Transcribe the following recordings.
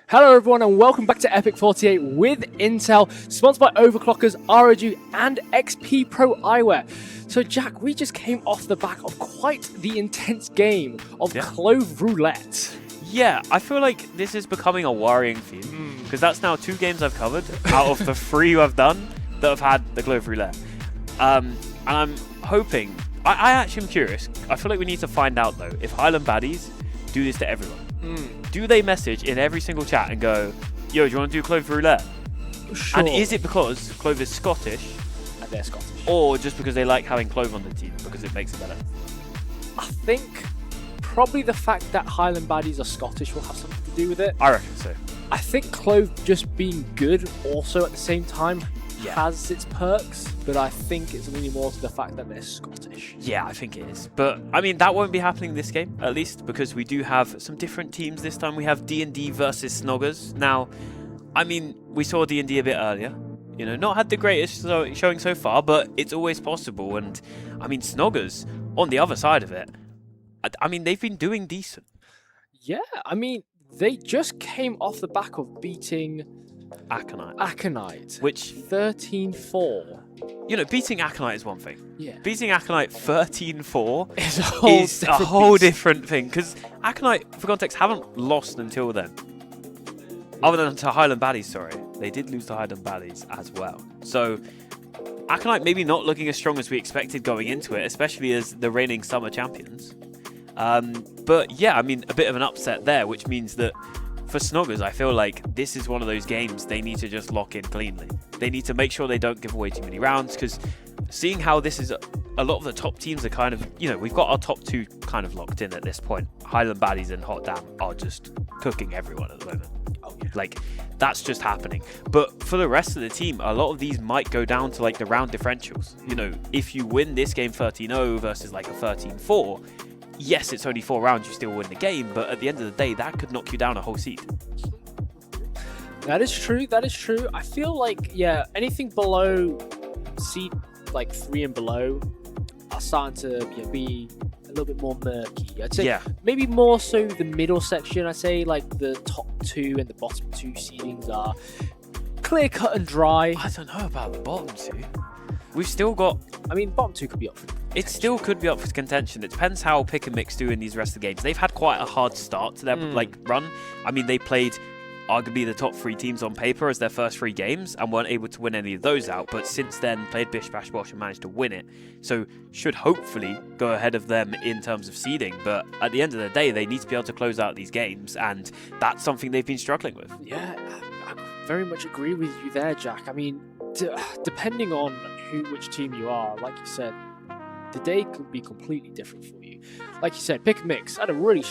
Hello everyone and welcome back to EPIC48 with Intel, sponsored by Overclockers, ROG and XP Pro Eyewear. So Jack, we just came off the back of quite the intense game of Clove Roulette. Yeah, I feel like this is becoming a worrying theme, because that's now 2 games I've covered out of the 3 I've done that have had the Clove Roulette. And I'm hoping, I actually am curious, I feel like we need to find out though, if Highland Baddies do this to everyone. Do they message in every single chat and go, yo, do you want to do Clove Roulette? Sure. And is it because Clove is Scottish? And they're Scottish. Or just because they like having Clove on the team, because it makes it better? I think probably the fact that Highland Baddies are Scottish will have something to do with it. I reckon so. I think Clove just being good also at the same time has its perks, but I think it's really more to the fact that they're Scottish. Yeah, I think it is. But, I mean, that won't be happening this game, at least, because we do have some different teams this time. We have DND versus Snoggers. Now, I mean, we saw DND a bit earlier. You know, not had the greatest showing so far, but it's always possible. And, I mean, Snoggers, on the other side of it, I mean, they've been doing decent. Yeah, I mean, they just came off the back of beating Aconite, which 13-4. You know, beating Aconite is one thing. Yeah. Beating Aconite 13-4 is a whole different thing. Because Aconite, for context, haven't lost until then. Other than to Highland Baddies, sorry. They did lose to Highland Baddies as well. So, Aconite maybe not looking as strong as we expected going into it, especially as the reigning summer champions. But yeah, I mean, a bit of an upset there, which means that for Snoggers, I feel like this is one of those games they need to just lock in cleanly. They need to make sure they don't give away too many rounds, because seeing how this is, a lot of the top teams are kind of, you know, we've got our top 2 kind of locked in at this point. Highland Baddies and Hot Damn are just cooking everyone at the moment. Oh, yeah. Like, that's just happening. But for the rest of the team, a lot of these might go down to like the round differentials. You know, if you win this game 13-0 versus like a 13-4, yes, it's only 4 rounds, you still win the game, but at the end of the day, that could knock you down a whole seed. That is true, that is true. I feel like, yeah, anything below seed, like 3 and below, are starting to be a little bit more murky. I'd say maybe more so the middle section. I'd say like the top 2 and the bottom 2 seedings are clear cut and dry. I don't know about the bottom 2. We've still got... I mean, bottom 2 could be up for contention. It still could be up for contention. It depends how Pick and Mix do in these rest of the games. They've had quite a hard start to their run. I mean, they played arguably the top 3 teams on paper as their first 3 games and weren't able to win any of those out. But since then, played Bish Bash Bosh and managed to win it. So should hopefully go ahead of them in terms of seeding. But at the end of the day, they need to be able to close out these games. And that's something they've been struggling with. Yeah, I very much agree with you there, Jack. I mean, depending on which team you are, like you said, the day could be completely different for you. Like you said, Pick and Mix had a really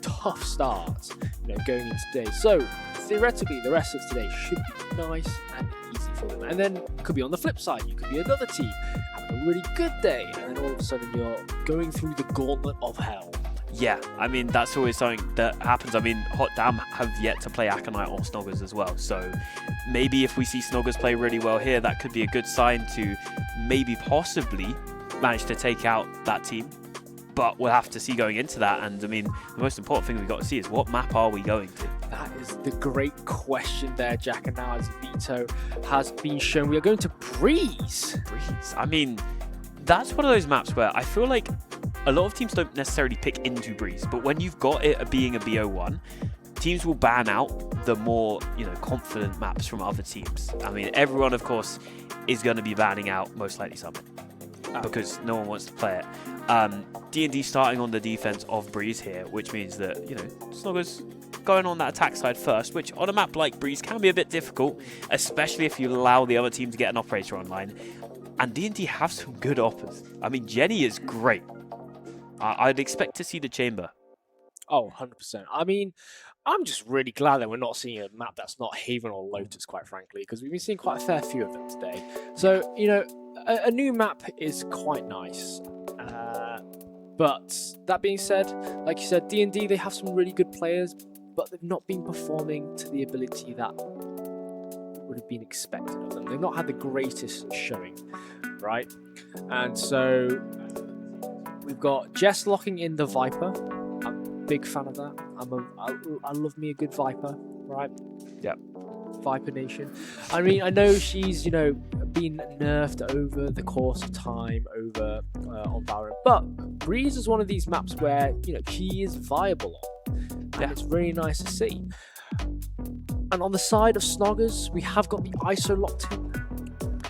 tough start, you know, going into today. So theoretically, the rest of today should be nice and easy for them. And then could be on the flip side, you could be another team having a really good day, and then all of a sudden you're going through the gauntlet of hell. Yeah, I mean, that's always something that happens. I mean, Hot Damn have yet to play Aconite or Snoggers as well. So maybe if we see Snoggers play really well here, that could be a good sign to maybe possibly manage to take out that team. But we'll have to see going into that. And I mean, the most important thing we've got to see is what map are we going to? That is the great question there, Jack. And now as Vito has been shown, we are going to Breeze. Breeze. I mean, that's one of those maps where I feel like a lot of teams don't necessarily pick into Breeze, but when you've got it being a BO1, teams will ban out the more, you know, confident maps from other teams. I mean, everyone, of course, is going to be banning out most likely Summit because no one wants to play it. DND starting on the defense of Breeze here, which means that, you know, Snoggers going on that attack side first, which on a map like Breeze can be a bit difficult, especially if you allow the other team to get an operator online. And DND have some good oppers. I mean, Jenny is great. I'd expect to see the chamber. Oh, 100%. I mean, I'm just really glad that we're not seeing a map that's not Haven or Lotus, quite frankly, because we've been seeing quite a fair few of them today. So, you know, a new map is quite nice. But that being said, like you said, D&D, they have some really good players, but they've not been performing to the ability that would have been expected of them. They've not had the greatest showing, right? And so we've got Jess locking in the Viper. I'm a big fan of that. I love me a good Viper. right? Yep. Viper Nation. I mean, I know she's, you know, been nerfed over the course of time over on Valorant, but Breeze is one of these maps where, you know, she is viable on, and it's really nice to see. And on the side of Snoggers, we have got the ISO locked in.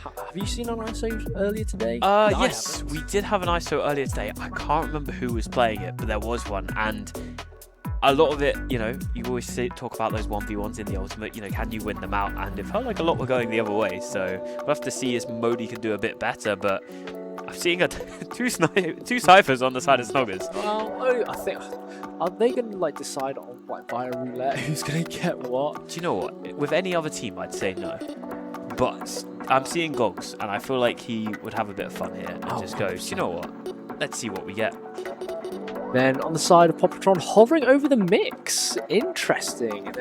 Have you seen an ISO earlier today? Yes, we did have an ISO earlier today. I can't remember who was playing it, but there was one, and a lot of it, you know, you always talk about those 1v1s in the Ultimate, you know, can you win them out? And it felt like a lot were going the other way, so we'll have to see if Modi can do a bit better, but I'm seeing two Cyphers on the side of Snoggers. Well, I think, are they going to, like, decide on, like, via roulette who's going to get what? Do you know what? With any other team, I'd say no. But I'm seeing Gogs, and I feel like he would have a bit of fun here and just go, you know what? Let's see what we get. Then on the side of Popatron, hovering over the mix. Interesting. And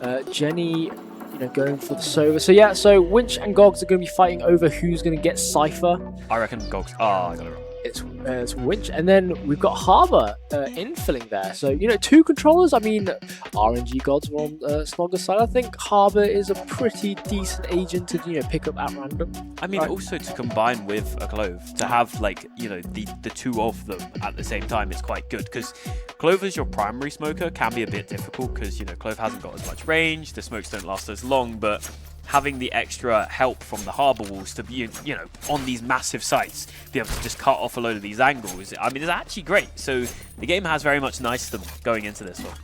then Jenny, you know, going for the Sova. So yeah, so Winch and Gogs are going to be fighting over who's going to get Cypher. I reckon Gogs. Oh, I got it wrong. It's Winch, and then we've got Harbour infilling there. So, you know, two controllers. I mean, RNG Gods were on Snogger's side. I think Harbour is a pretty decent agent to, you know, pick up at random. I mean, also to combine with a Clove, to have, like, you know, the two of them at the same time is quite good, because Clove as your primary smoker can be a bit difficult because, you know, Clove hasn't got as much range, the smokes don't last as long, but having the extra help from the harbour walls to be, you know, on these massive sites, be able to just cut off a load of these angles, I mean, it's actually great. So the game has very much niced them going into this one.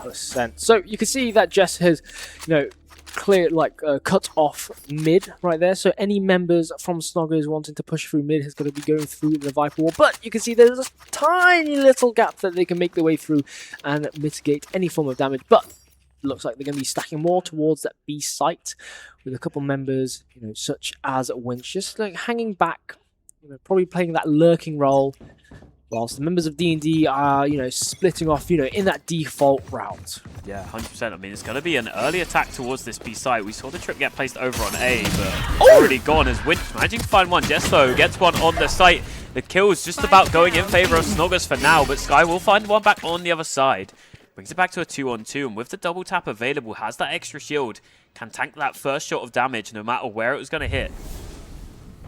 100%. So you can see that Jess has, you know, clear, like, cut off mid right there. So any members from Snoggers wanting to push through mid has got to be going through the Viper wall. But you can see there's a tiny little gap that they can make their way through and mitigate any form of damage. But looks like they're going to be stacking more towards that B site with a couple members, you know, such as Winch, just like hanging back, you know, probably playing that lurking role, whilst the members of DND are, you know, splitting off, you know, in that default route. Yeah, 100%. I mean, it's going to be an early attack towards this B site. We saw the trip get placed over on A, but already gone as Winch managing to find one. Jesso gets one on the site. The kill's just about going in favor of Snoggers for now, but Sky will find one back on the other side. Brings it back to a 2-on-2, and with the double tap available, has that extra shield, can tank that first shot of damage no matter where it was going to hit.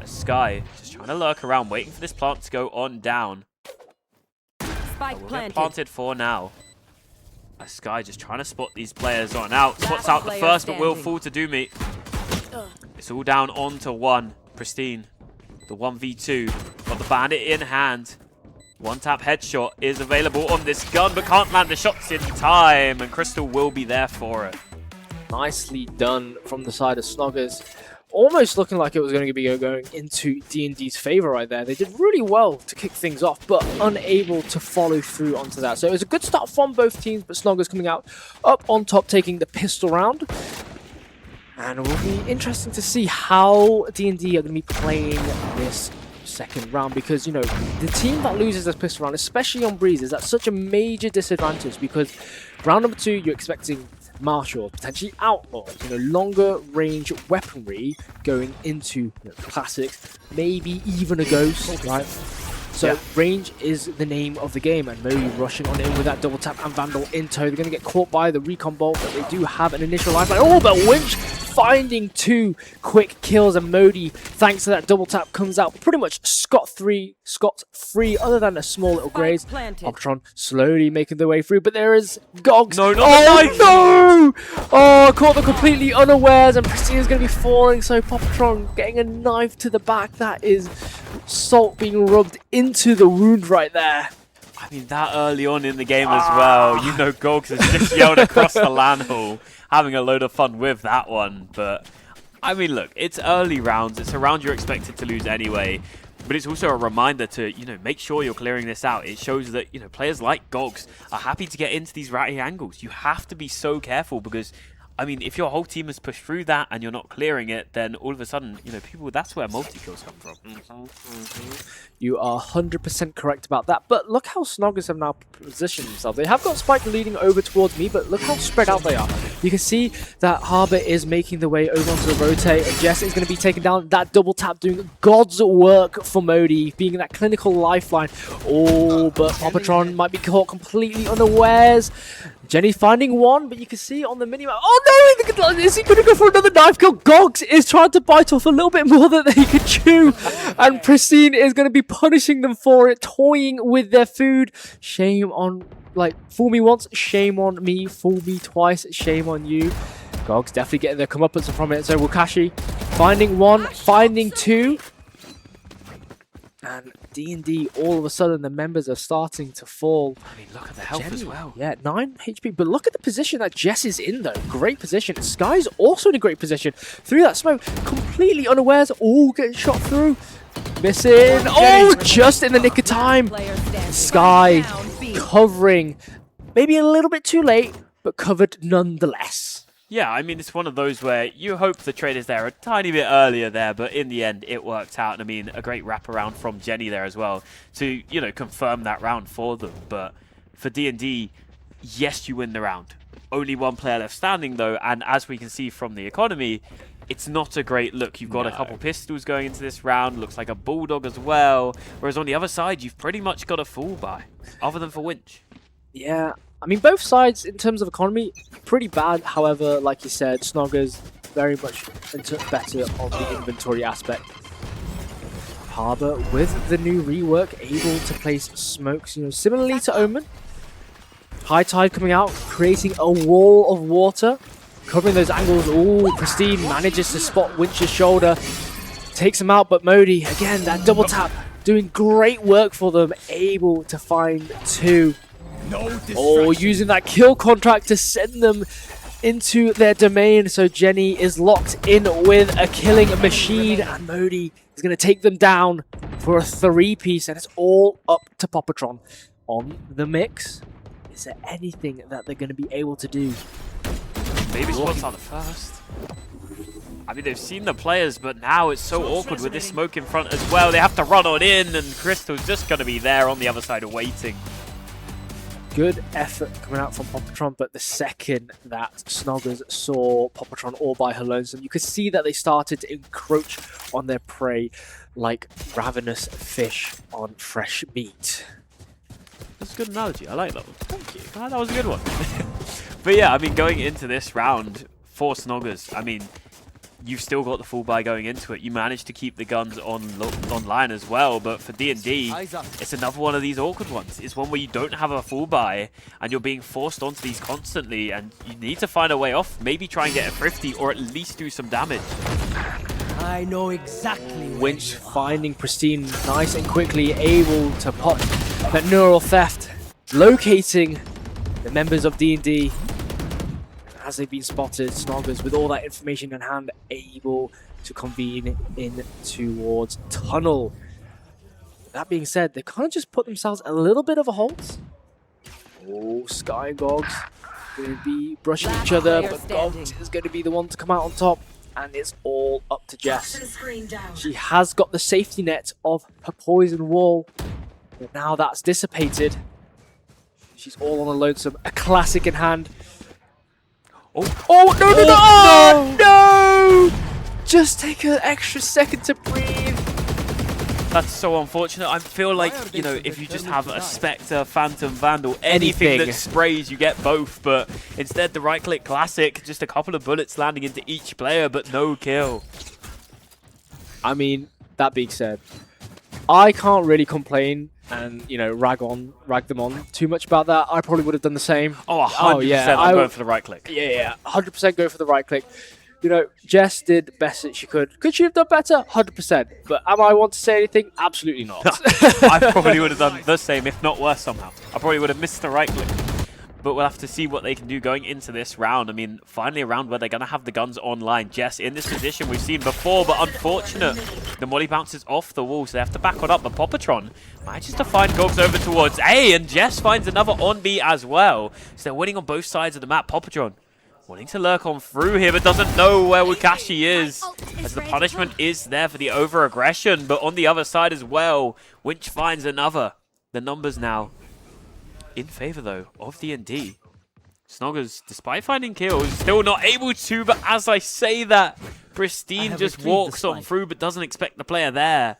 As Sky just trying to lurk around, waiting for this plant to go on down. Spike planted for now. As Sky just trying to spot these players on out. Spots out the first, but will fall to Doomy. It's all down onto one. Pristine. The 1v2. Got the bandit in hand. One tap headshot is available on this gun, but can't land the shots in time, and Crystal will be there for it. Nicely done from the side of Snoggers. Almost looking like it was going to be going into DND's favor right there. They did really well to kick things off, but unable to follow through onto that. So it was a good start from both teams, but Snoggers coming out up on top, taking the pistol round. And it will be interesting to see how DND are going to be playing this second round, because, you know, the team that loses this pistol round, especially on Breeze, is at such a major disadvantage, because round number 2 you're expecting Marshall, potentially Outlaws, you know, longer range weaponry going into, you know, classics, maybe even a Ghost, right? So range is the name of the game, and Modi rushing on in with that double tap and Vandal in tow. They're going to get caught by the recon bolt, but they do have an initial lifeline. Oh, but Winch finding 2 quick kills, and Modi, thanks to that double tap, comes out pretty much scot-free, other than a small little graze. Optron slowly making their way through, but there is Gogs. No, not no! Oh, caught them completely unawares, and Pristina's going to be falling, so Popatron getting a knife to the back. That is salt being rubbed into the wound right there. I mean, that early on in the game as well, you know, Gogs has just yelled across the LAN hall, having a load of fun with that one. But, I mean, look, it's early rounds. It's a round you're expected to lose anyway. But it's also a reminder to, you know, make sure you're clearing this out. It shows that, you know, players like Gogs are happy to get into these ratty angles. You have to be so careful, because, I mean, if your whole team has pushed through that and you're not clearing it, then all of a sudden, you know, people, that's where multi-kills come from. You are 100% correct about that. But look how Snoggers have now positioned themselves. They have got Spike leading over towards me, but look how spread out they are. You can see that Harbour is making the way over onto the rotate, and Jess is going to be taking down that double tap, doing God's work for Modi, being that clinical lifeline. Oh, but Popatron might be caught completely unawares. Jenny finding one, but you can see on the minimap. Oh no! Is he going to go for another knife kill? Gogs is trying to bite off a little bit more than they can chew, and Pristine is going to be punishing them for it, toying with their food. Shame on, like, fool me once, shame on me, fool me twice, shame on you. Gogs definitely getting their comeuppance from it. So Wakashi finding one, finding two. And D&D, all of a sudden, the members are starting to fall. I mean, look at the health Jenny, as well. Yeah, 9 HP. But look at the position that Jess is in, though. Great position. Sky's also in a great position. Through that smoke, completely unawares. Oh, getting shot through. Missing. Oh, just in the nick of time. Sky covering. Maybe a little bit too late, but covered nonetheless. Yeah, I mean, it's one of those where you hope the trade is there a tiny bit earlier there, but in the end, it worked out. And I mean, a great wraparound from Jenny there as well to, you know, confirm that round for them. But for D&D, yes, you win the round. Only one player left standing, though, and as we can see from the economy, it's not a great look. You've got a couple pistols going into this round, looks like a bulldog as well, whereas on the other side, you've pretty much got a full buy, other than for Winch. Yeah, I mean, both sides, in terms of economy, pretty bad. However, like you said, Snoggers very much better on the inventory aspect. Harbor, with the new rework, able to place smokes, you know, similarly to Omen. High tide coming out, creating a wall of water, covering those angles. Ooh, Pristine manages to spot Winch's shoulder, takes him out, but Modi, again, that double tap, doing great work for them, able to find two. Oh, using that kill contract to send them into their domain. So Jenny is locked in with a killing machine, and Modi is going to take them down for a 3-piece, and it's all up to Popatron on the mix. Is there anything that they're going to be able to do? Maybe spots on the first. I mean, they've seen the players, but now it's so awkward with this smoke in front as well. They have to run on in, and Crystal's just going to be there on the other side waiting. Good effort coming out from Popatron, but the second that Snoggers saw Popatron all by her lonesome, you could see that they started to encroach on their prey like ravenous fish on fresh meat. That's a good analogy. I like that one. Thank you. That was a good one. But yeah, I mean, going into this round for Snoggers, I mean, you've still got the full buy going into it. You managed to keep the guns online as well, but for D&D, it's another one of these awkward ones. It's one where you don't have a full buy, and you're being forced onto these constantly, and you need to find a way off. Maybe try and get a thrifty, or at least do some damage. I know exactly. Winch finding Pristine nice and quickly, able to pop that neural theft, locating the members of D&D. As they've been spotted, Snoggers, with all that information in hand, able to convene in towards Tunnel. That being said, they kind of just put themselves a little bit of a halt. Oh, Sky and Gogs going to be brushing each other, but Gogs is going to be the one to come out on top, and it's all up to Jess. She has got the safety net of her poison wall, but now that's dissipated. She's all on a lonesome, a classic in hand. Oh, no! Just take an extra second to breathe. That's so unfortunate. I feel like, you know, if you just have a Spectre, Phantom, Vandal, anything that sprays, you get both. But instead, the right-click classic, just a couple of bullets landing into each player, but no kill. I mean, that being said, I can't really complain and, you know, rag them on too much about that. I probably would have done the same. Oh, 100%. I'm going for the right click. Yeah, 100% go for the right click. You know, Jess did the best that she could. Could she have done better? 100%. But am I want to say anything? Absolutely not. I probably would have done the same, if not worse somehow. I probably would have missed the right click. But we'll have to see what they can do going into this round. I mean, finally a round where they're going to have the guns online. Jess in this position we've seen before, but unfortunate. The molly bounces off the wall, so they have to back it up. But Popatron manages to find Gogs over towards A, and Jess finds another on B as well. So they're winning on both sides of the map. Popatron wanting to lurk on through here, but doesn't know where Wakashi is, as the punishment is there for the over-aggression. But on the other side as well, Winch finds another. The numbers now in favor, though, of D&D. Snoggers, despite finding kills, still not able to, but as I say that, Pristine just walks on through but doesn't expect the player there.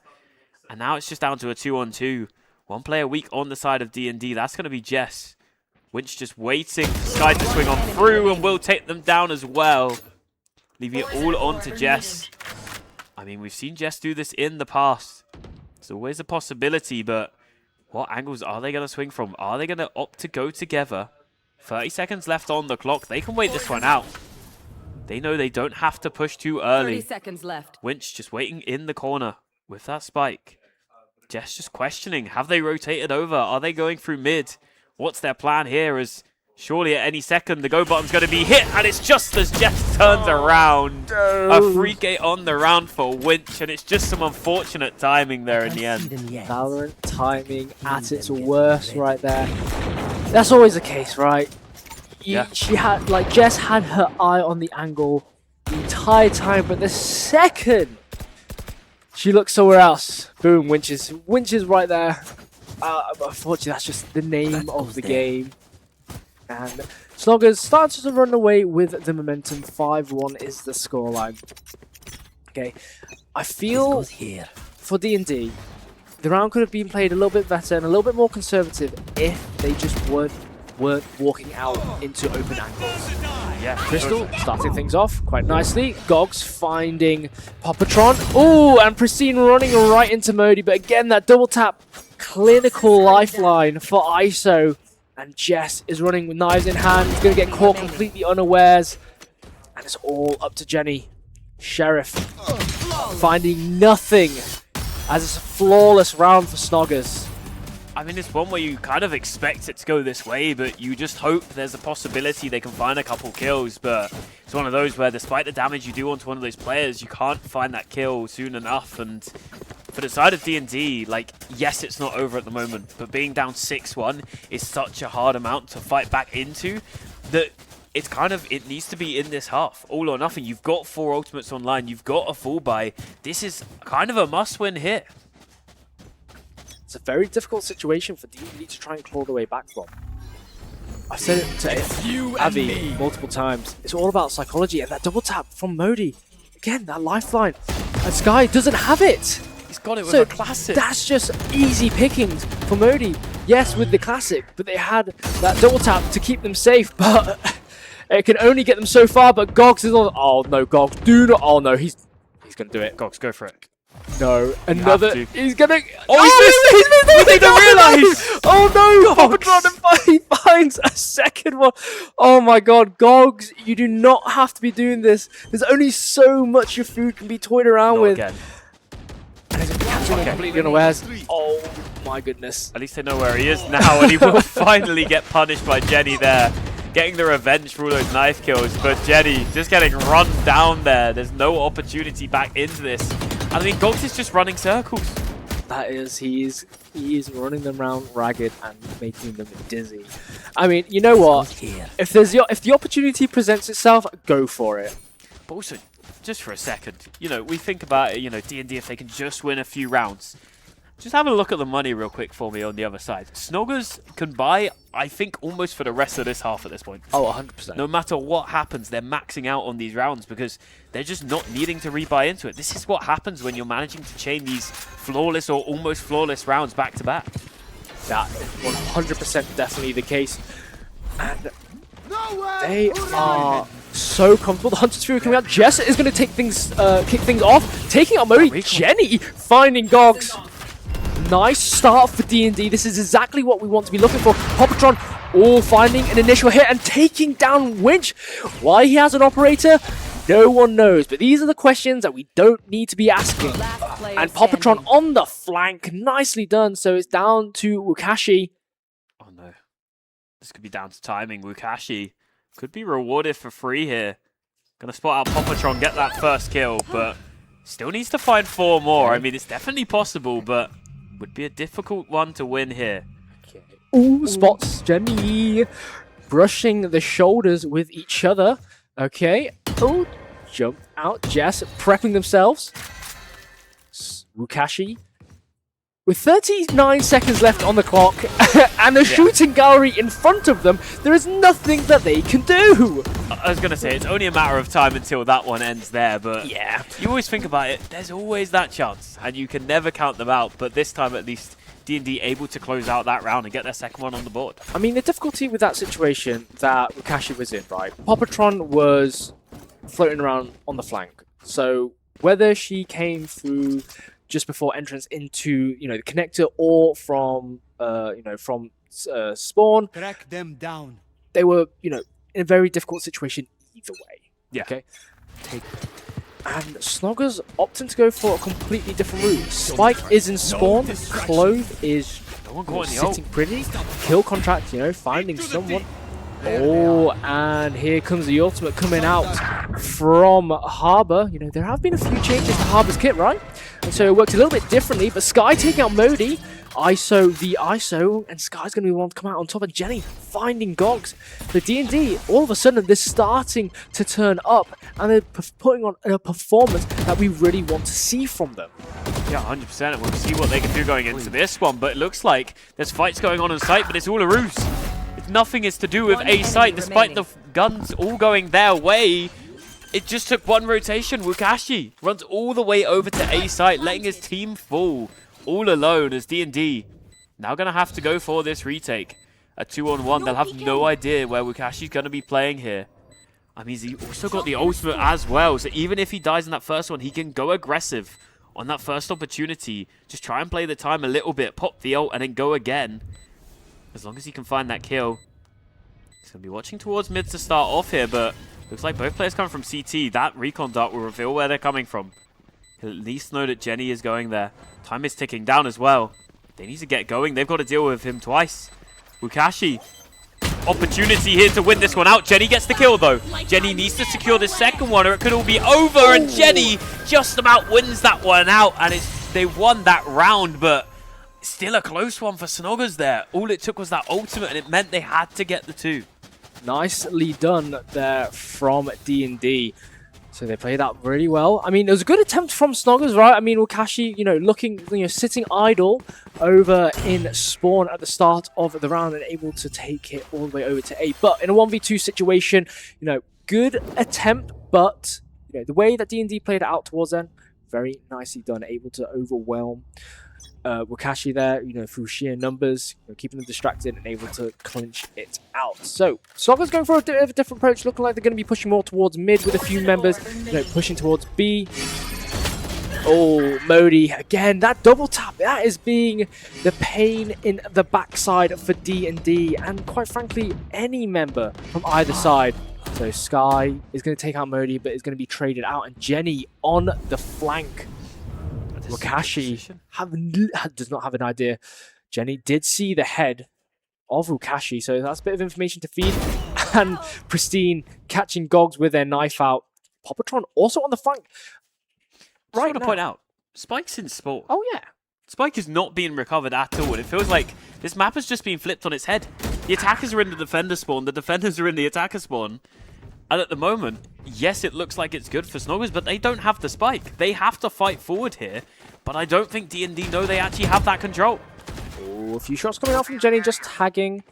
And now it's just down to a 2-on-2. One player weak on the side of D&D. That's going to be Jess. Winch just waiting for Sky to swing on through and will take them down as well. Leaving it all on to Jess. I mean, we've seen Jess do this in the past. It's always a possibility, but what angles are they going to swing from? Are they going to opt to go together? 30 seconds left on the clock. They can wait this one out. They know they don't have to push too early. 30 seconds left. Winch just waiting in the corner with that spike. Jess just questioning. Have they rotated over? Are they going through mid? What's their plan here? As surely at any second the go button's going to be hit, and it's just as Jess turns around. No. A free gate on the round for Winch, and it's just some unfortunate timing there in the end. Valorant timing at its worst right there. That's always the case, right? Yeah. She had, like, Jess had her eye on the angle the entire time, but the second she looked somewhere else, boom, Winch is right there. Unfortunately, that's just the name of the game. And Snoggers starts to run away with the momentum. 5-1 is the scoreline. Okay, I feel for D&D, the round could have been played a little bit better and a little bit more conservative if they just weren't walking out into open angles. Yeah, Crystal starting things off quite nicely. Gogs finding Popatron. Oh, and Pristine running right into Modi. But again, that double tap, clinical lifeline for ISO. And Jess is running with knives in hand. He's going to get caught completely unawares. And it's all up to Jenny. Sheriff finding nothing as it's a flawless round for Snoggers. I mean, it's one where you kind of expect it to go this way, but you just hope there's a possibility they can find a couple kills. But it's one of those where despite the damage you do onto one of those players, you can't find that kill soon enough. And for the side of D&D, like, yes, it's not over at the moment, but being down 6-1 is such a hard amount to fight back into that it's kind of, it needs to be in this half. All or nothing. You've got 4 ultimates online. You've got a full buy. This is kind of a must-win here. It's a very difficult situation for D&D to try and claw their way back from. I've said it to Abby multiple times. It's all about psychology, and that double tap from Modi. Again, that lifeline. And Sky doesn't have it. He's got it with So a classic. that's just easy pickings for Modi. Yes, with the classic, but they had that double tap to keep them safe, but it can only get them so far. But Gogs is on. Oh no, Gogs, do not. Oh no, he's gonna do it. Gogs, go for it. No, another. He's gonna. Oh, he's missed! They don't realise! Oh no! Gogs. Popatron he finds a second one. Oh my god, Gogs, you do not have to be doing this. There's only so much your food can be toyed around Not with. again. And he's catching it completely unawares. Oh my goodness. At least they know where he is now, and he will finally get punished by Jenny there. Getting the revenge for all those knife kills, but Jenny just getting run down there. There's no opportunity back into this. I mean, Gogs is just running circles. That is, he is running them round ragged and making them dizzy. I mean, you know what? If the opportunity presents itself, go for it. But also, just for a second, you know, we think about it, you know, D&D, if they can just win a few rounds. Just have a look at the money real quick for me on the other side. Snoggers can buy, I think, almost for the rest of this half at this point. Oh, 100%. No matter what happens, they're maxing out on these rounds because they're just not needing to rebuy into it. This is what happens when you're managing to chain these flawless or almost flawless rounds back to back. That is 100% definitely the case. And they are so comfortable. The Hunter's Fury coming out. Jess is going to take things, kick things off. Taking out Modi. Jenny finding Gogs. Nice start for D&D. This is exactly what we want to be looking for. Popatron all finding an initial hit and taking down Winch. Why he has an operator, no one knows. But these are the questions that we don't need to be asking. And Popatron on the flank. Nicely done. So it's down to Wukashi. Oh no. This could be down to timing. Wukashi could be rewarded for free here. Gonna spot out Popatron, get that first kill, but still needs to find 4 more. I mean, it's definitely possible, but would be a difficult one to win here. Okay. Ooh, spots Jenny brushing the shoulders with each other. Okay. Oh, jump out. Jess prepping themselves. Wukashi. With 39 seconds left on the clock and a shooting gallery in front of them, there is nothing that they can do. I was going to say, it's only a matter of time until that one ends there, but yeah, you always think about it, there's always that chance, and you can never count them out, but this time at least, D&D able to close out that round and get their second one on the board. I mean, the difficulty with that situation that Rukashi was in, right? Popatron was floating around on the flank. So whether she came through just before entrance into, the connector or from, from spawn, Track them down. they were, in a very difficult situation either way. Yeah. Okay. And Snoggers opting to go for a completely different route. Spike is in spawn. Clove is sitting pretty. Kill contract, finding someone. Oh, and here comes the ultimate coming out from Harbor. There have been a few changes to Harbor's kit, right? And so it worked a little bit differently, but Sky taking out Modi. ISO, and Sky's going to be the one to come out on top, and Jenny finding Gogs. The D&D, all of a sudden, they're starting to turn up, and they're putting on a performance that we really want to see from them. Yeah, 100%, and we'll see what they can do going into this one, but it looks like there's fights going on site, but it's all a ruse. Nothing is to do with A site, despite the guns all going their way. It just took one rotation. Wukashi runs all the way over to A site, letting his team fall all alone as D&D now going to have to go for this retake. A 2-on-1. They'll have no idea where Wukashi's going to be playing here. I mean, he also got the ultimate as well, so even if he dies in that first one, he can go aggressive on that first opportunity. Just try and play the time a little bit, pop the ult, and then go again. As long as he can find that kill. He's going to be watching towards mid to start off here, but looks like both players coming from CT. That recon dart will reveal where they're coming from. He'll at least know that Jenny is going there. Time is ticking down as well. They need to get going. They've got to deal with him twice. Wukashi, opportunity here to win this one out. Jenny gets the kill though. Jenny needs to secure the second one or it could all be over. And Jenny just about wins that one out. And they won that round, but still a close one for Snoggers there. All it took was that ultimate and it meant they had to get the 2. Nicely done there from D&D. So they played that really well. I mean, it was a good attempt from Snoggers, right? I mean, Wukashi, looking, sitting idle over in spawn at the start of the round and able to take it all the way over to A. But in a 1v2 situation, good attempt, but, the way that D&D played it out towards then, very nicely done, able to overwhelm Wukashi there, through sheer numbers, keeping them distracted and able to clinch it out. So, Snoggers going for a bit of a different approach, looking like they're going to be pushing more towards mid with a few members, pushing towards B. Oh, Modi, again, that double tap, that is being the pain in the backside for D&D, and quite frankly, any member from either side. So, Sky is going to take out Modi, but is going to be traded out, and Jenny on the flank. Wukashi does not have an idea. Jenny did see the head of Wukashi, so that's a bit of information to feed. And Pristine catching Gogs with their knife out. Popatron also on the flank. I want to point out, Spike's in spawn. Oh, yeah. Spike is not being recovered at all, and it feels like this map has just been flipped on its head. The attackers are in the defender spawn, the defenders are in the attacker spawn. And at the moment, yes, it looks like it's good for Snoggers, but they don't have the spike. They have to fight forward here, but I don't think D&D know they actually have that control. Oh, a few shots coming out from Jenny, just tagging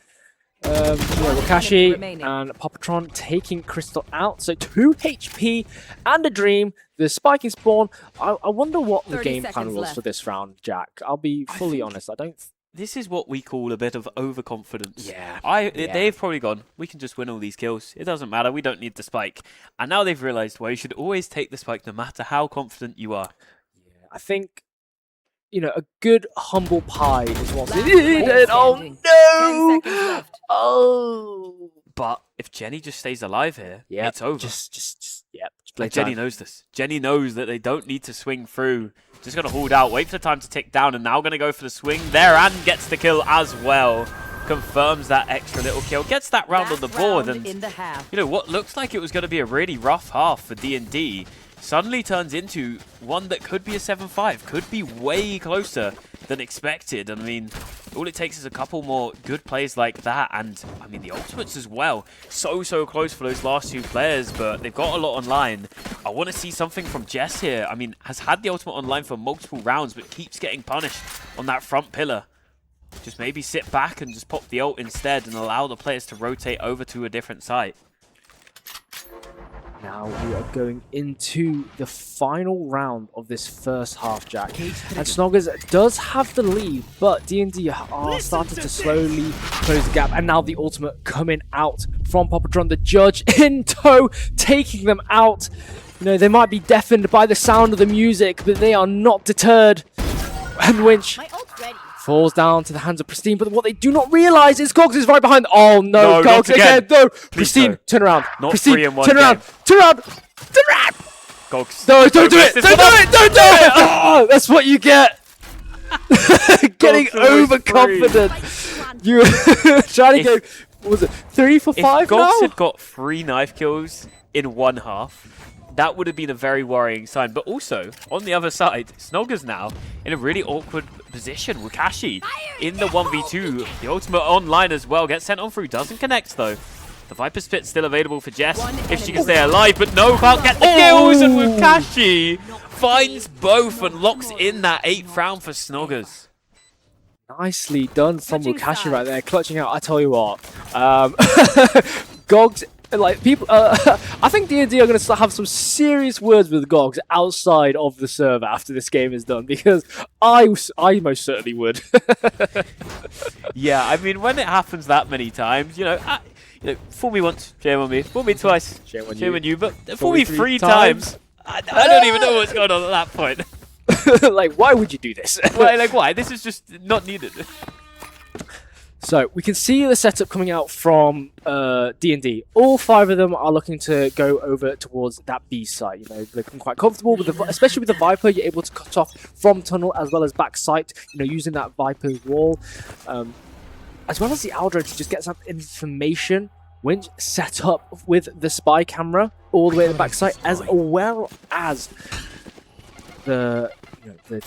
Wukashi and Popatron taking Crystal out. So 2 HP and a Dream. The spiking spawn. I wonder what the game plan was for this round, Jack. I'll be fully honest. This is what we call a bit of overconfidence. Yeah. They've probably gone, we can just win all these kills. It doesn't matter. We don't need the spike. And now they've realized, well, you should always take the spike no matter how confident you are. Yeah, I think, a good humble pie is what's needed. Oh, no! 10 seconds left. Oh. But if Jenny just stays alive here, it's over. Just play time. Jenny knows this. Jenny knows that they don't need to swing through. Just going to hold out, wait for the time to tick down, and now going to go for the swing there and gets the kill as well. Confirms that extra little kill, gets that round on the board, and what looks like it was going to be a really rough half for D&D suddenly turns into one that could be a 7-5, could be way closer than expected. I mean, all it takes is a couple more good plays like that, and I mean the ultimates as well. So close for those last 2 players, but they've got a lot online. I want to see something from Jess here. I mean, has had the ultimate online for multiple rounds, but keeps getting punished on that front pillar. Just maybe sit back and just pop the ult instead and allow the players to rotate over to a different site. Now we are going into the final round of this first half, Jack. And Snoggers does have the lead, but DND are starting to slowly close the gap. And now the ultimate coming out from Popatron, the judge in tow, taking them out. You know, they might be deafened by the sound of the music, but they are not deterred. And Winch falls down to the hands of Pristine, but what they do not realize is Gogs is right behind. Oh no, Gogs again. No, Pristine, turn around. Not Pristine, 3 in 1 turn around. Turn around. Turn around. Gogs. No, don't do it. Don't do it. Don't do it. Oh, that's what you get. Getting overconfident. You were trying to go, what was it, 3 for 5 If Gogs now? had got 3 knife kills in one half, that would have been a very worrying sign. But also, on the other side, Snoggers now in a really awkward position. Wakashi in the 1v2. The ultimate online as well. Gets sent on through. Doesn't connect, though. The Viper Spit still available for Jess if she can stay alive. But no, can't get the kills. And Wakashi finds both and locks in that 8th round for Snoggers. Nicely done from Wakashi right there, clutching out. I tell you what, Gogs, like people, I think DND are going to have some serious words with Gogs outside of the server after this game is done, because I most certainly would. Yeah, I mean, when it happens that many times, you know, fool me once, shame on me. Fool me twice, shame on you. But fool me 3 times. I don't even know what's going on at that point. Like, why would you do this? Like, why? This is just not needed. So we can see the setup coming out from D&D. All 5 of them are looking to go over towards that B site. You know, looking quite comfortable with especially with the Viper. You're able to cut off from tunnel as well as back sight. You know, using that Viper's wall, as well as the Aldro to just get some information. Winch set up with the spy camera all the way at the back sight, as well as the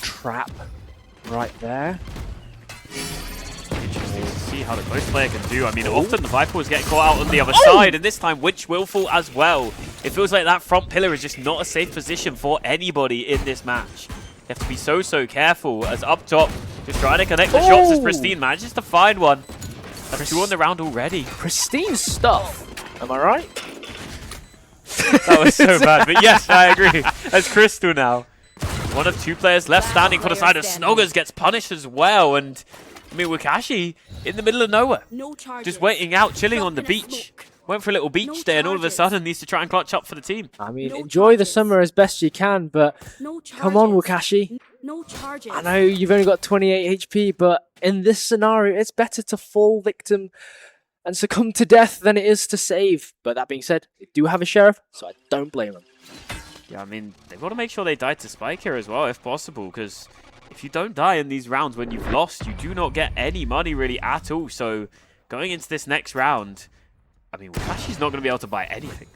trap right there. Interesting to see how the close player can do. I mean, often the Viper was getting caught out on the other side, and this time Winch will fall as well. It feels like that front pillar is just not a safe position for anybody in this match. You have to be so careful, as up top, just trying to connect the shots as Pristine manages to find one. That's 2 on the round already. Pristine stuff. Am I right? That was so bad, but yes, I agree. As Crystal now. One of 2 players left standing for the side of Snoggers gets punished as well, and I mean, Wakashi in the middle of nowhere. Just waiting out, chilling on the beach. Went for a little beach day and all of a sudden needs to try and clutch up for the team. I mean, enjoy the summer as best you can, but come on, Wakashi. I know you've only got 28 HP, but in this scenario, it's better to fall victim and succumb to death than it is to save. But that being said, they do have a sheriff, so I don't blame them. Yeah, I mean, they've got to make sure they die to Spike here as well, if possible, because if you don't die in these rounds when you've lost, you do not get any money really at all. So going into this next round, I mean, Wakashi's not going to be able to buy anything.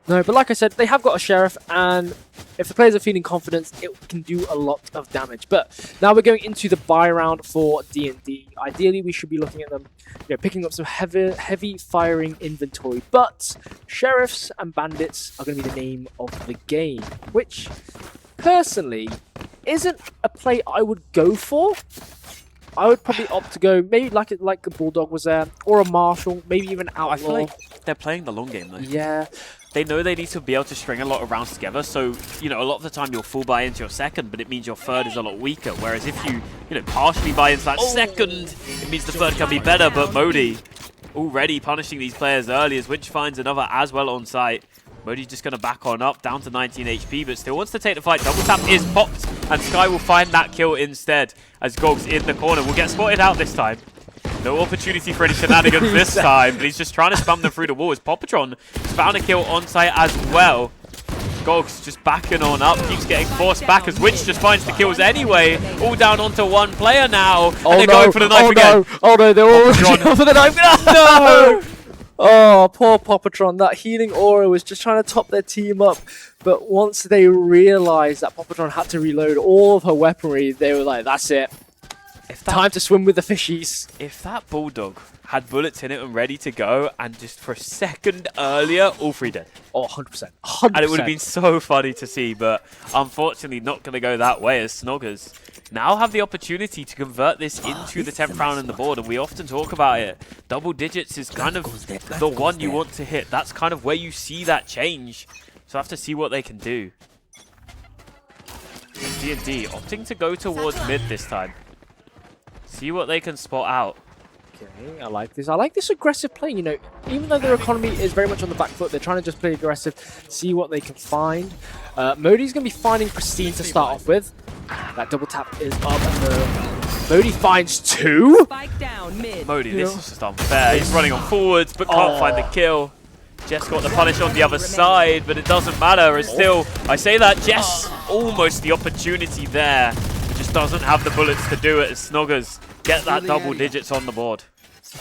No, but like I said, they have got a sheriff, and if the players are feeling confidence, it can do a lot of damage. But now we're going into the buy round for D&D. Ideally, we should be looking at them, you know, picking up some heavy firing inventory. But sheriffs and bandits are going to be the name of the game, which personally isn't a play I would go for. I would probably opt to go maybe like a Bulldog was there, or a Marshal, maybe even Outlaw. I feel like they're playing the long game though. Yeah. They know they need to be able to string a lot of rounds together, so, you know, a lot of the time you'll full buy into your second, but it means your third is a lot weaker, whereas if you partially buy into that second, it means the third can be better, but Modi already punishing these players early as Winch finds another as well on site. Modi's just going to back on up, down to 19 HP, but still wants to take the fight. Double tap is popped, and Sky will find that kill instead, as Gogs in the corner will get spotted out this time. No opportunity for any shenanigans this time, but he's just trying to spam them through the wall as Popatron has found a kill on site as well. Gogs just backing on up, keeps getting forced back as Winch just finds the kills anyway. All down onto 1 player now, and they're going for the knife again. Oh no, they're all going for the knife. No! Oh, poor Popatron. That healing aura was just trying to top their team up. But once they realized that Popatron had to reload all of her weaponry, they were like, that's it. Time to swim with the fishies. If that Bulldog had bullets in it and ready to go, and just for a second earlier, all three dead. Oh, 100%. 100%. And it would have been so funny to see, but unfortunately not going to go that way, as Snoggers now have the opportunity to convert this into the 10th round in the board, and we often talk about it. Double digits is kind of the one you want to hit. That's kind of where you see that change. So I have to see what they can do. DND opting to go towards mid this time. See what they can spot out. Okay, I like this. I like this aggressive play. You know, even though their economy is very much on the back foot, they're trying to just play aggressive, see what they can find. Modi's going to be finding Pristine to start off with. That double tap is up, and Modi finds 2. Spike down mid. Modi, this is just unfair. He's running on forwards, but can't find the kill. Jess got the punish on the other side, but it doesn't matter. It's still, I say that, Jess almost the opportunity there. It just doesn't have the bullets to do it as Snoggers get that double digits on the board.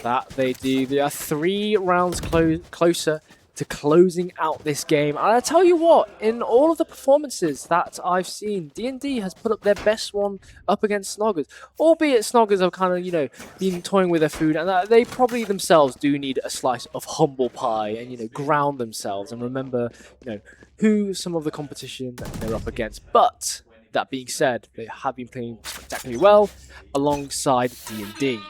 That they do. They are 3 rounds closer to closing out this game. And I tell you what, in all of the performances that I've seen, DND has put up their best one up against Snoggers. Albeit Snoggers have kind of, you know, been toying with their food, and they probably themselves do need a slice of humble pie and, you know, ground themselves and remember, you know, who some of the competition that they're up against. But that being said, they have been playing spectacularly well alongside DND.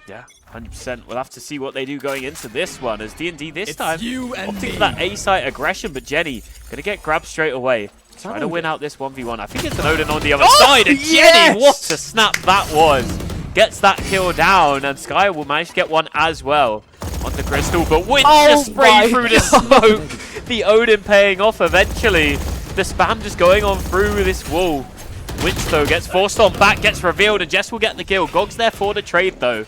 Yeah, 100%. We'll have to see what they do going into this one, as DND this time opting for that A-site aggression, but Jenny going to get grabbed straight away. Trying to win out this 1v1. I think it's an Odin on the other side, and Jenny, what a snap that was. Gets that kill down, and Sky will manage to get one as well on the Crystal, but Winch just sprayed through the smoke. The Odin paying off eventually. The spam just going on through this wall. Winch, though, gets forced on back, gets revealed, and Jess will get the kill. Gog's there for the trade, though,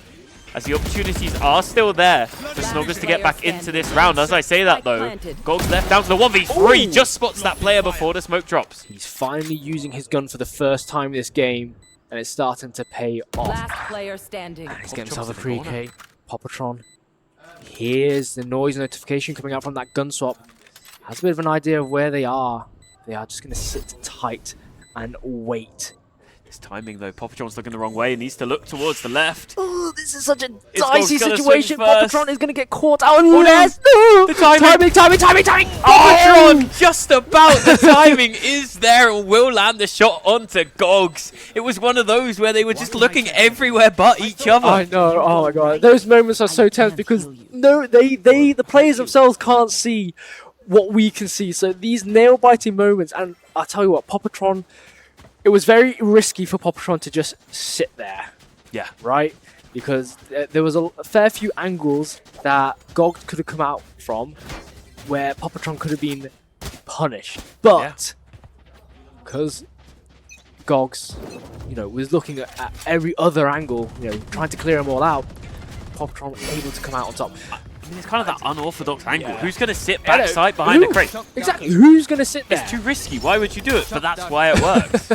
as the opportunities are still there for Snoggers to get back into this round. As I say that, though, Gog's left down to the 1v3, just spots that player before the smoke drops. He's finally using his gun for the first time this game, and it's starting to pay off. Last player standing. And he's getting himself a pre-K. Popatron. Here's the noise notification coming out from that gun swap. Has a bit of an idea of where they are. They are just going to sit tight and wait. This timing, though, Popatron's looking the wrong way. He needs to look towards the left. Oh, this is such a dicey situation. swing first. Popatron is going to get caught out. And Oh, no. The timing. Timing. Popatron, just about the timing is there and will land the shot onto Gogs. It was one of those where they were just looking everywhere but each other. I know. Oh my god, those moments are so tense because the players themselves can't see what we can see. So these nail-biting moments, and I tell you what, Popatron. It was very risky for Popatron to just sit there. Yeah. Right? Because there was a fair few angles that Gog could have come out from where Popatron could have been punished. But because Gogs, you know, was looking at every other angle, you know, trying to clear them all out, Popatron was able to come out on top. I mean, it's kind of that unorthodox angle. Yeah. Who's going to sit backside behind the crate? Exactly. Who's going to sit there? It's too risky. Why would you do it? But that's why it works.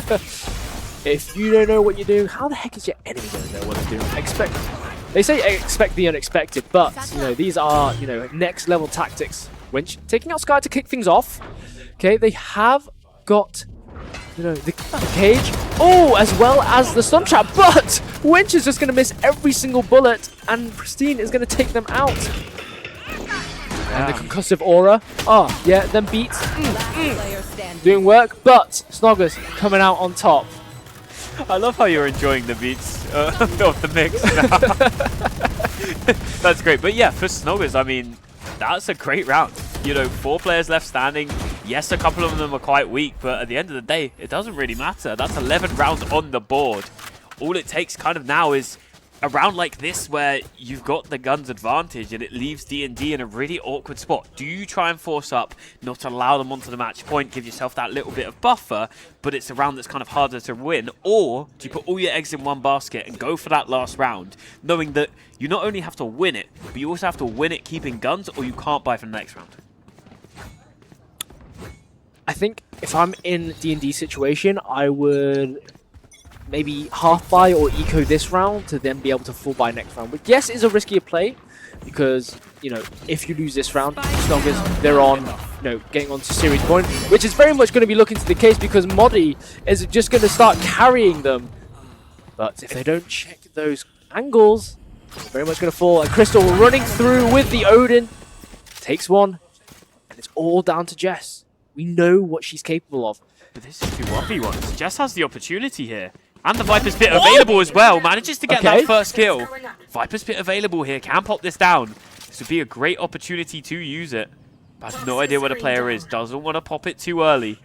If you don't know what you're doing, how the heck is your enemy going to know what they're doing? They say expect the unexpected, but you know, these are, you know, next level tactics. Winch taking out Sky to kick things off. Okay, they have got, you know, the cage. Oh, as well as the stun trap, but Winch is just going to miss every single bullet, and Pristine is going to take them out. And the concussive aura. Oh, yeah, them beats. Doing work, but Snoggers coming out on top. I love how you're enjoying the beats of the mix now. That's great. But yeah, for Snoggers, I mean, that's a great round. You know, 4 players left standing. Yes, a couple of them are quite weak, but at the end of the day, it doesn't really matter. That's 11 rounds on the board. All it takes kind of now is a round like this where you've got the gun's advantage and it leaves D&D in a really awkward spot. Do you try and force up, not allow them onto the match point, give yourself that little bit of buffer, but it's a round that's kind of harder to win? Or do you put all your eggs in one basket and go for that last round, knowing that you not only have to win it, but you also have to win it keeping guns, or you can't buy for the next round? I think if I'm in D&D situation, I would maybe half buy or eco this round to then be able to full buy next round. But yes, it's a riskier play because, you know, if you lose this round, Snoggers, they're on, you know, getting on to series point, which is very much going to be looking to the case because Modi is just going to start carrying them But if they don't check those angles, they're very much going to fall. And Crystal running through with the Odin. Takes one. And it's all down to Jess. We know what she's capable of. But this is 2-1v1s. Jess has the opportunity here. And the Viper's Pit available as well. Manages to get that first kill. Viper's Pit available here. Can pop this down. This would be a great opportunity to use it. But has no idea where the player is. Doesn't want to pop it too early.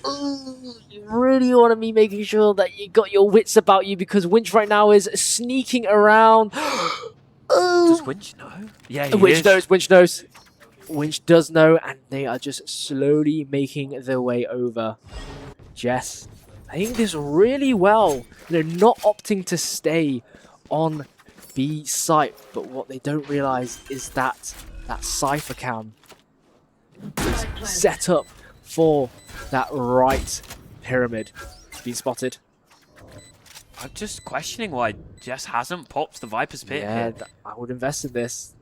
You really want to be making sure that you got your wits about you, because Winch right now is sneaking around. Does Winch know? Yeah, he Winch is. knows, Winch knows. Winch does know, and they are just slowly making their way over. Jess, I think this really well. Not opting to stay on B site, but what they don't realize is that Cypher cam is set up for that right pyramid. It's been spotted. I'm just questioning why Jess hasn't popped the Viper's Pit Yeah, here. I would invest in this.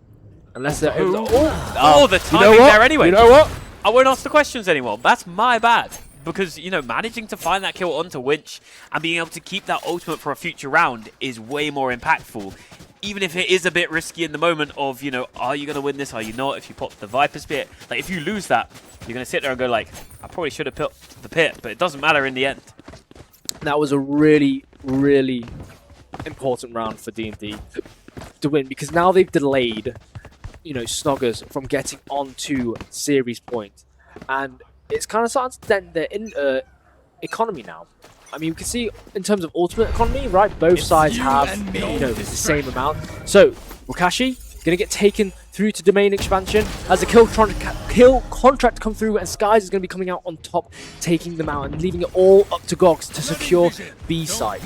Unless they're... Oh, the timing there anyway. You know what? I won't ask the questions anymore. That's my bad. Because, managing to find that kill onto Winch and being able to keep that ultimate for a future round is way more impactful. Even if it is a bit risky in the moment of, are you going to win this? Are you not? If you pop the Viper's Pit. Like, if you lose that, you're going to sit there and go like, I probably should have put the pit, but it doesn't matter in the end. That was a really, really important round for DND to win, because now they've delayed, Snoggers from getting onto series point. And it's kind of starting to dent their economy now. I mean, you can see in terms of ultimate economy, right? Both sides have, the same amount. So, Wakashi gonna get taken through to domain expansion as the kill contract come through, and Skies is gonna be coming out on top, taking them out and leaving it all up to Gogs to secure B site.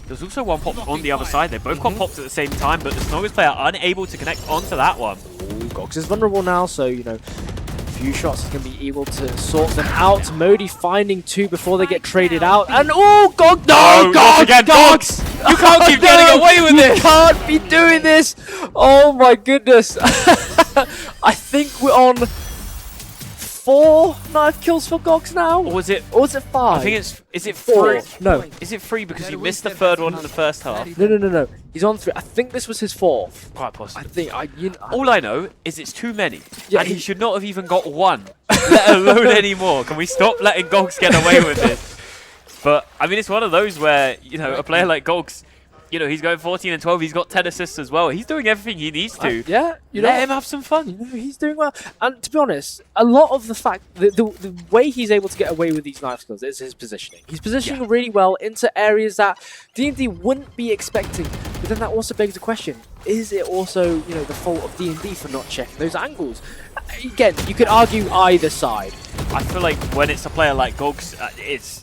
There's also one pop on the other side. They both got popped at the same time, but the Snoggers player unable to connect onto that one. Ooh, Gogs is vulnerable now, so, few shots is going to be able to sort them out. Modi finding two before they get traded out. And oh, Gog! No, Gogs! Gogs! You can't keep getting away with this! You can't be doing this! Oh my goodness. I think we're on 4 knife kills for Gogs now? Or was it 5? I think is it 4? 3? No. Is it 3 because you missed the third one in the first half? No. He's on 3. I think this was his 4th. Quite possibly. I think All I know is it's too many. Yeah, and he should not have even got one, let alone any more. Can we stop letting Gogs get away with this? But, I mean, it's one of those where, a player like Gogs, he's going 14 and 12. He's got 10 assists as well. He's doing everything he needs to. Yeah, let him have some fun. He's doing well. And to be honest, a lot of the fact, the way he's able to get away with these knife skills is his positioning. He's positioning really well into areas that D&D wouldn't be expecting. But then that also begs the question, is it also, the fault of D&D for not checking those angles? Again, you could argue either side. I feel like when it's a player like Gogs,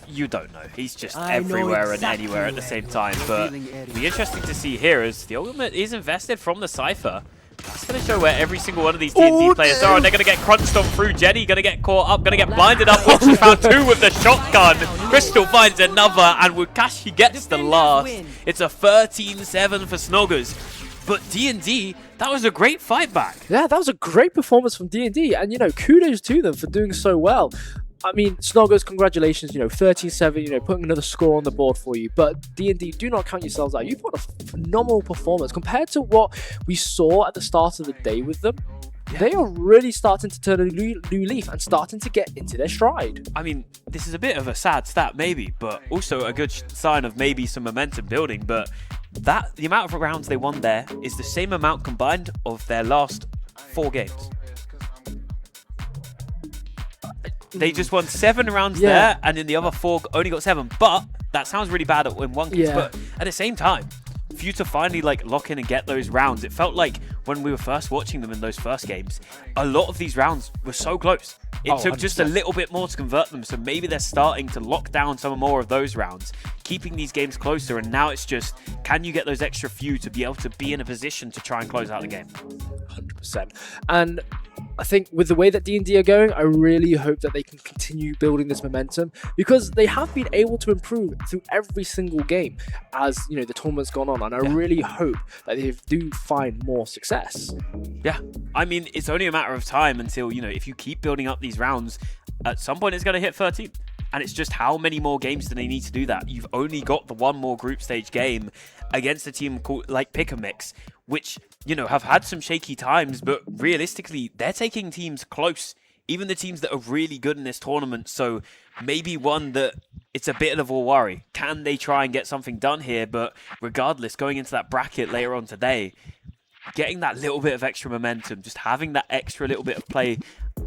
you don't know. He's just everywhere and anywhere at the same time. But it'll be interesting to see here as the ultimate is invested from the Cypher. That's going to show where every single one of these D&D players are, and they're going to get crunched on through. Jenny going to get caught up, going to get blinded up. Which has found 2 with the shotgun. Crystal finds another, and Wakashi gets the last. It's a 13-7 for Snoggers. But D&D, that was a great fight back. Yeah, that was a great performance from D&D, and kudos to them for doing so well. I mean, Snoggers, congratulations, 13-7, putting another score on the board for you. But D&D, do not count yourselves out. You've got a phenomenal performance compared to what we saw at the start of the day with them. Yeah. They are really starting to turn a new leaf and starting to get into their stride. I mean, this is a bit of a sad stat maybe, but also a good sign of maybe some momentum building. But the amount of rounds they won there is the same amount combined of their last 4 games. They just won 7 rounds there, and in the other 4 only got 7. But that sounds really bad in one case. But at the same time, for you to finally lock in and get those rounds, it felt like when we were first watching them in those first games, a lot of these rounds were so close. It took 100%. just a little bit more to convert them. So maybe they're starting to lock down some more of those rounds, keeping these games closer. And now it's just, can you get those extra few to be able to be in a position to try and close out the game? 100%. And I think with the way that D&D are going, I really hope that they can continue building this momentum, because they have been able to improve through every single game as the tournament's gone on, and I really hope that they do find more success. Yeah, I mean, it's only a matter of time until, if you keep building up these rounds, at some point it's going to hit 13. And it's just how many more games do they need to do that? You've only got the one more group stage game against a team called like Pick a Mix, which, you know, have had some shaky times, but realistically, they're taking teams close. Even the teams that are really good in this tournament. So maybe one that it's a bit of a worry. Can they try and get something done here? But regardless, going into that bracket later on today, getting that little bit of extra momentum, just having that extra little bit of play,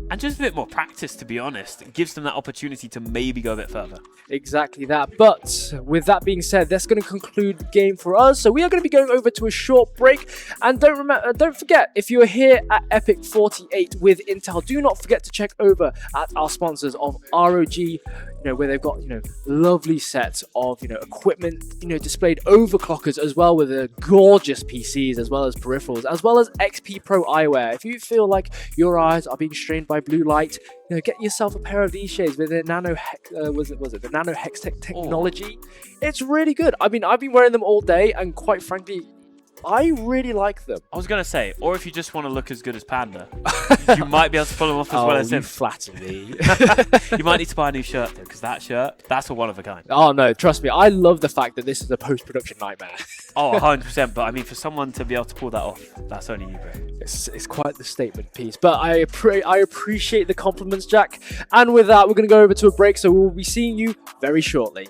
and just a bit more practice, to be honest, it gives them that opportunity to maybe go a bit further. Exactly that. But with that being said, that's going to conclude the game for us. So we are going to be going over to a short break. And don't forget, if you're here at EPIC48 with Intel, do not forget to check over at our sponsors of ROG, you know, where they've got, you know, lovely sets of, you know, equipment, you know, displayed overclockers as well, with the gorgeous PCs as well as peripherals, as well as XP Pro eyewear. If you feel like your eyes are being strained by blue light, you know, get yourself a pair of these shades with the the nano hex technology. It's really good. I mean, I've been wearing them all day, and quite frankly, I really like them. I was going to say, or if you just want to look as good as Panda, you might be able to pull them off as well as him. Flatter me. You might need to buy a new shirt, though, because that shirt, that's a one of a kind. Oh, no, trust me. I love the fact that this is a post-production nightmare. Oh, 100%. But I mean, for someone to be able to pull that off, that's only you, bro. It's quite the statement piece. But I appreciate the compliments, Jack. And with that, we're going to go over to a break, so we'll be seeing you very shortly.